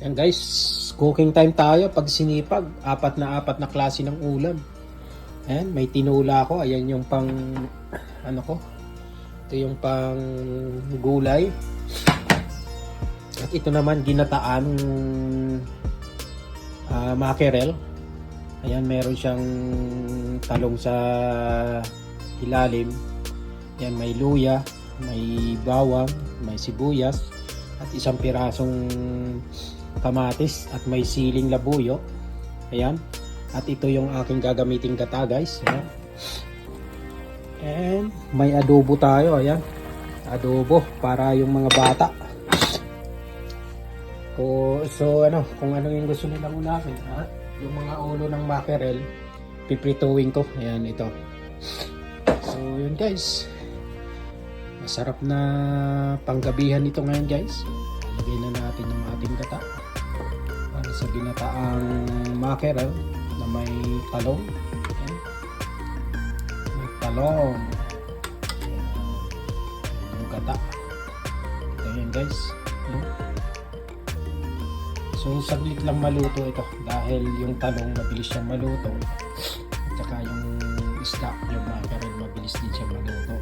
Yan guys, cooking time tayo. Pag sinipag, apat na klase ng ulam. Ayan, may tinula ko. Ayan yung pang ano ko. Ito yung pang gulay. At ito naman ginataan mackerel. Ayan, meron siyang talong sa ilalim. Ayan, may luya, may bawang, may sibuyas, at isang pirasong kamatis, at may siling labuyo. Ayan. At ito yung aking gagamiting gata guys. Ayan. And may adobo tayo. Ayan. Adobo para yung mga bata. So ano, kung ano yung gusto nilang unahin. Yung mga ulo ng mackerel, piprituin ko. Ayan, ito. So yun guys. Masarap na panggabihan ito ngayon guys. Lagay na natin yung ating gata. Para sa ginataang mackerel na may talong. Ayan. May talong. Ayan. Yung gata. Ito yun guys. Ayan. So saglit lang maluto ito dahil yung talong mabilis siyang maluto. At saka yung isda, yung mackerel mabilis din siyang maluto.